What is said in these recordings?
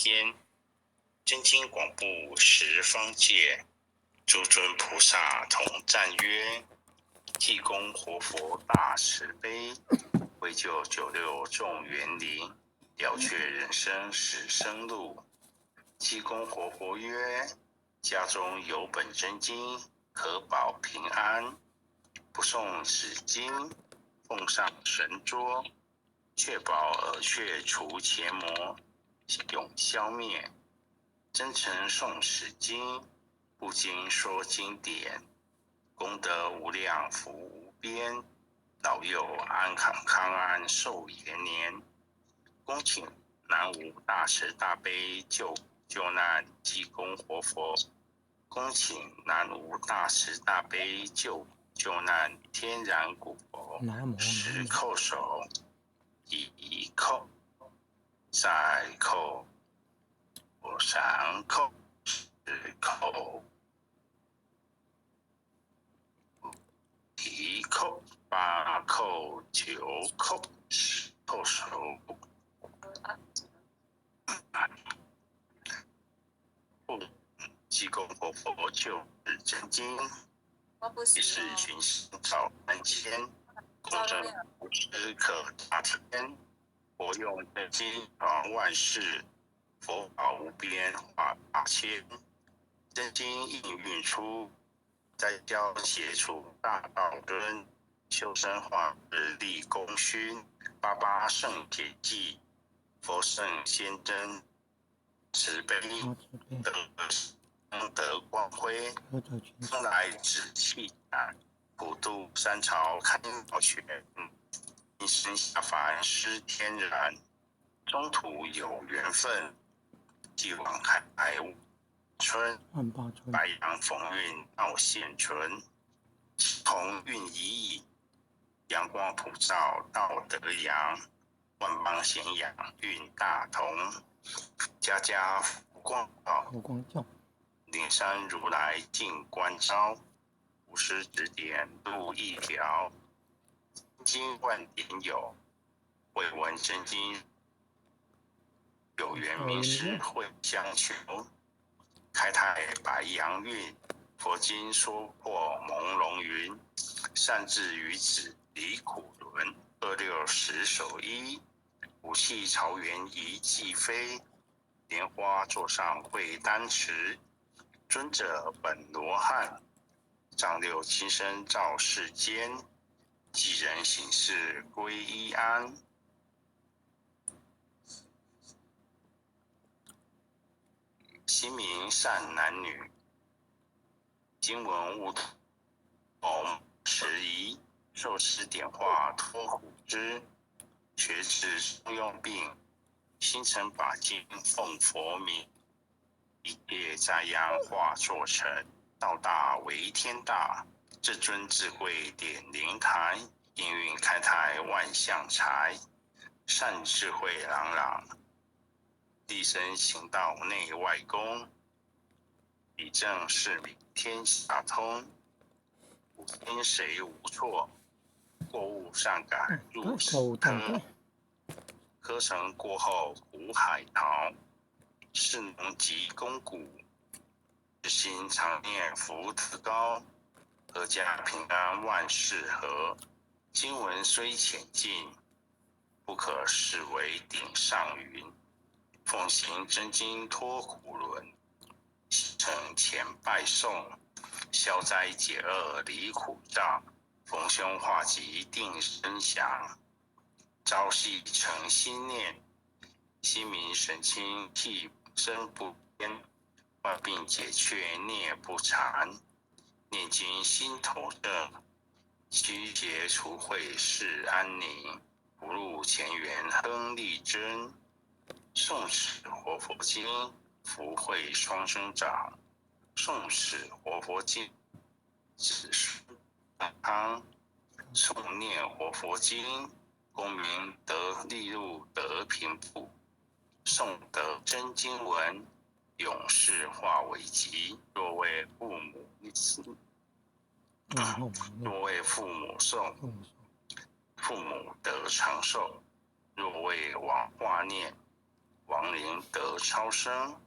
天，真经广布十方界，诸尊菩萨同赞曰：济公活佛大慈悲，为救九六众园林，了却人生死生路。济公活佛曰：家中有本真经，可保平安。不诵此经，奉上神桌，确保耳雀除邪魔，永消灭。真诚诵此经，不经说经典，功德无量，福无边，老幼康安寿延年。恭请南无大慈大悲救难济公活佛，恭请南无大慈大悲救难天然古佛，十叩首，一叩，再叩，三叩，四叩，一叩，八叩，九叩，十叩首。济公活佛救世真经，一世群星照三千，公正不知可大天。佛用真经传万世，佛法无边化大千。真经应运出，在教写出大道尊，修身化日立功勋。88圣解记，佛圣先真，慈悲德光辉，风来紫气展，普渡三朝开宝泉。一生下凡施天然，中途有缘分，继往开春，白杨逢运到现存，同运已矣，阳光普照道德阳，万邦咸阳运大同，家家福光照，灵山如来尽关照，无师指点路一条，经万点有，未闻真经，有缘名师会相求。开泰白杨运，佛经说破朦胧云，善智于子离苦轮，26十手衣，武器朝元一骑飞，莲花座上会丹池，尊者本罗汉，丈六金身照世间，济人行事归一安。心明善男女，经文悟同迟疑，受持点化脱苦之，学治中庸病，心诚把经奉佛名，一切灾殃化作成，道大为天大，至尊智慧点灵台，应运开泰万象财，善智慧朗朗，立身行道内外功，理政事理天下通，无因谁无错，过误善改入死坑，科成过后苦海淘，士农及肱骨，知心常念福德高，阖家平安万事和。经文虽浅近，不可视为顶上云，奉行真经脱苦轮，承前拜诵，消灾解厄离苦障，逢凶化吉定身祥。朝夕诚心念，心明神清气身不偏，万病解却孽不缠。念经心头正，虚邪除秽世安宁，不入前缘亨利贞。诵此活佛经，福慧双生长。诵此活佛经，子孙安康。诵念活佛经，功名得利禄得贫富。诵得真经文，永世化为吉。若为父母诵，父母得长寿；若为往化念，亡灵得超生。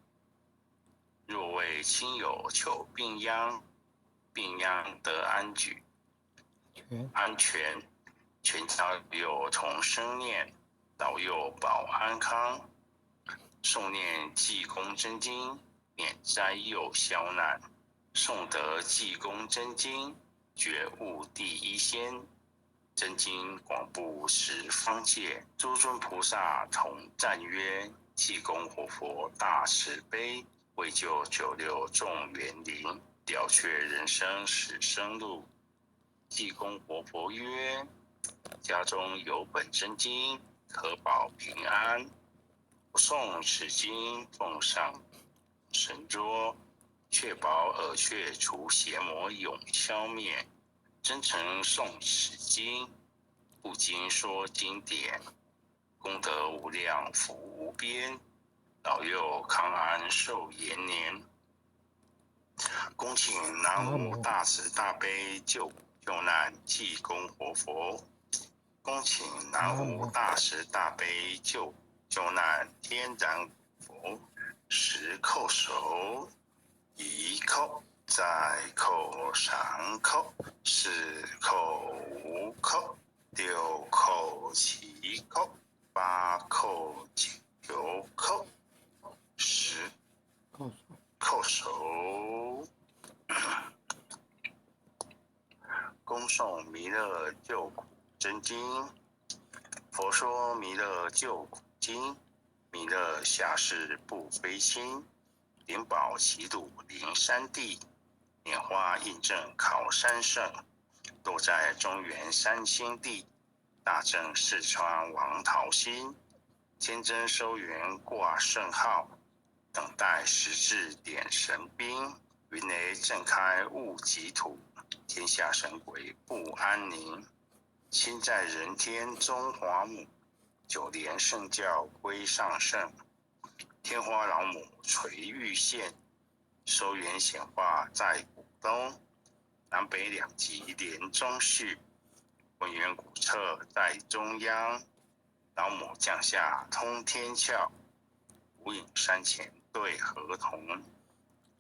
若为亲友求病殃，病殃得安居，安全，全家有同生念，老幼保安康。诵念济公真经，免灾又消难。诵得济公真经，觉悟第一仙。真经广布十方界，诸尊菩萨同赞曰：济公活佛大慈悲，为救九六众园林，了却人生死生路。济公活佛曰：家中有本真经，可保平安。不诵此经，奉上神桌，确保耳雀除邪魔永消灭。真诚诵此经，不经说经典，功德无量，福无边，老幼康安寿延年。恭请南无大慈大悲救苦救难济公活佛。恭请南无大慈大悲救苦救难天然佛。十叩首，一叩，再叩，三叩，四叩，五叩，六叩，七叩，八叩，九叩，十叩首。恭诵弥勒救苦真经。佛说弥勒救苦经，弥勒下世不非亲，灵宝齐鲁灵山地，拈花印证考三圣，落在中原三清地，大正四川王桃心，天真收元挂圣号，等待时至点神兵，云雷震开雾极土，天下神鬼不安宁。亲在人天中华母，九莲圣教归上圣，天花老母垂玉线，收元显化在古东，南北两极连中续，文渊古刹在中央，老母降下通天窍，无影山前对河童，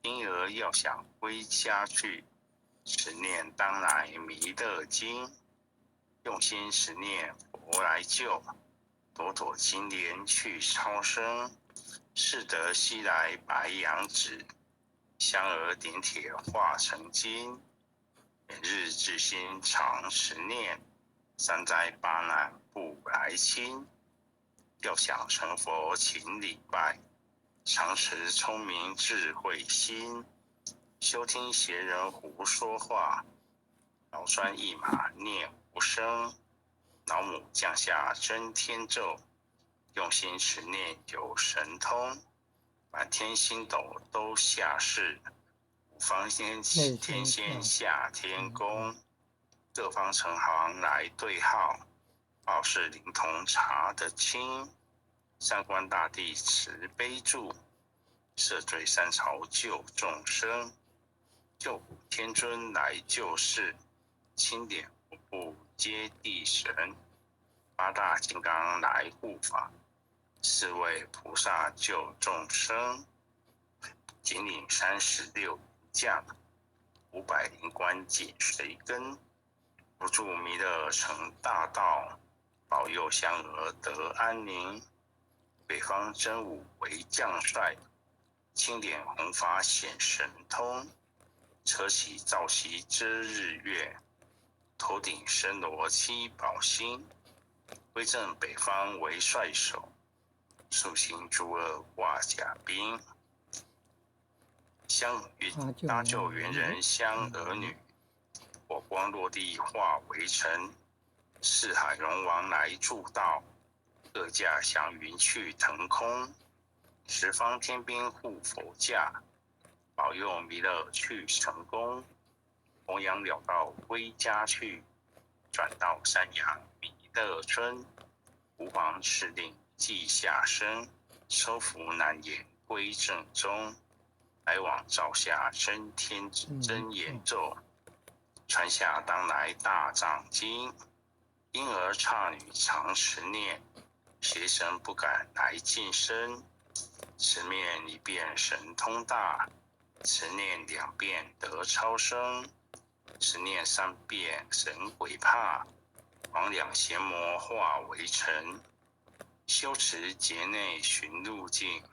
婴儿要想归家去，持念当来弥勒经，用心持念佛来救，朵朵金莲去超生，适得西来白羊子，香儿点铁化成金，每日至心常持念，三灾八难不来侵。要想成佛勤礼拜，常持聪明智慧心，休听邪人胡说话，老专一马念无声。老母降下真天咒，用心持念有神通，满天星斗都下世，五方天仙下天宫，各方城行来对号，报事灵通查得清。三官大帝慈悲助，赦罪三朝救众生，救苦天尊来救世，钦点五部接地神，八大金刚来护法，四位菩萨救众生，紧领36将，500灵官紧随跟，不住弥勒成大道，保佑香娥得安宁。北方真武为将帅，钦点弘法显神通，车骑照夕遮日月，头顶身罗七宝星，威震北方为帅首，肃清诸恶挂甲兵。搭救猿人香儿女，火光落地化为尘，四海龙王来助道，各驾祥云去腾空，十方天兵护佛驾，保佑弥勒去成功。弘扬了道归家去，转到山阳弥勒村，吾皇敕令即下生，收服难言归正宗。来往照下真天真言咒，传下当来大藏经，婴儿刹女常持念，邪神不敢来近身。持念一遍神通大，持念2遍得超生，持念3遍神鬼怕。黄两邪魔化为尘，修持劫内寻路径，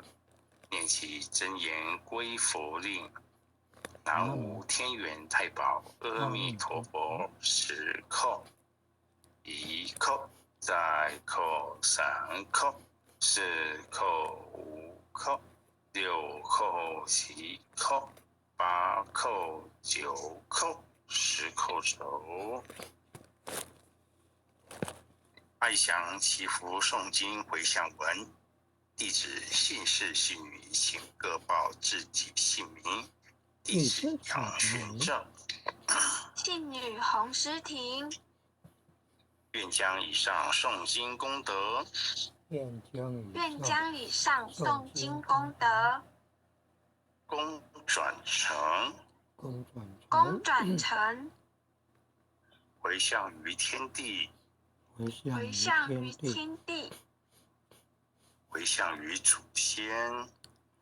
念起真言归佛令。南无天元太保阿弥陀佛，10叩，1叩，再叩3叩，4叩5叩，6叩7叩，8叩9叩，10叩首。爱祥祈福诵经回向文，弟子姓氏姓名，请各报自己姓名。弟子杨玄正，姓女洪诗婷。愿将以上诵经功德，愿将以上诵经功德，功转成，回向于天地，回向于天地，回向于祖先，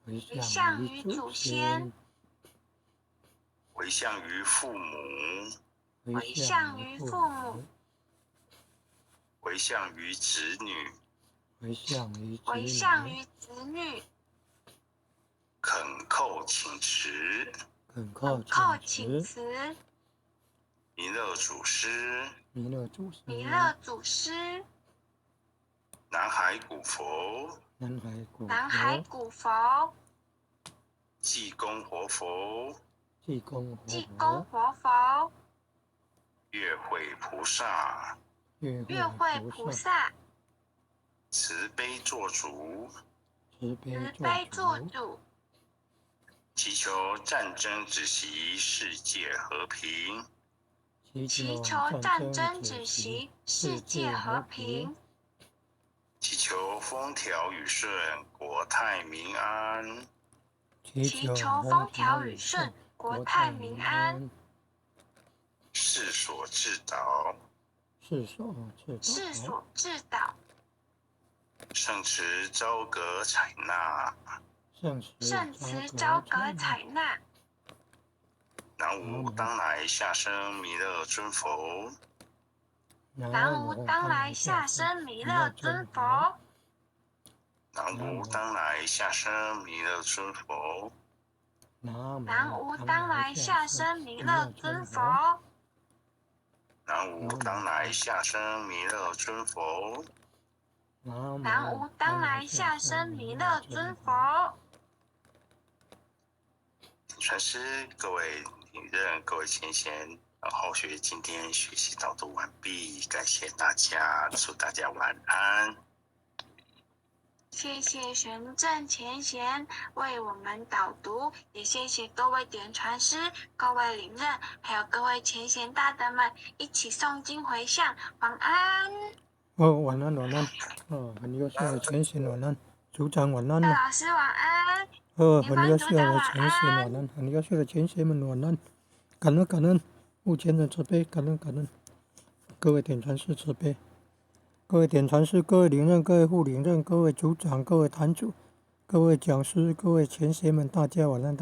回向于祖先，回向于父母，回向于父母，回向于子女，回向于子女，恳叩请辞，弥勒祖师，南海古佛，济公活佛，月慧菩萨，慈悲做主，祈求战争止息，世界和平。祈求战争止息，世界和平。祈求风调雨顺，国泰民安。祈求风调雨顺，国泰民安。世所至导，圣慈昭格采纳，南无当来下生弥勒尊佛，南无当来下生弥勒尊佛，南无当来下生弥勒尊佛，南无当来下生弥勒尊佛，南无当来下生弥勒尊佛，南无当来下生弥勒尊佛。传师各位领任、各位前贤，后学今天学习导读完毕，感谢大家，祝大家晚安。谢谢玄正前贤为我们导读，也谢谢各位点传师、各位领任，还有各位前贤大德们一起诵经回向，晚安。晚安。很优秀的前贤晚安，组长晚安。老师晚安。很优秀的前贤晚安，很优秀的前贤们晚安。感恩，目前的慈悲，感恩。各位点传师慈悲，各位点传师，各位领任，各位副领任，各位组长，各位坛主，各位讲师，各位前贤们，大家晚安。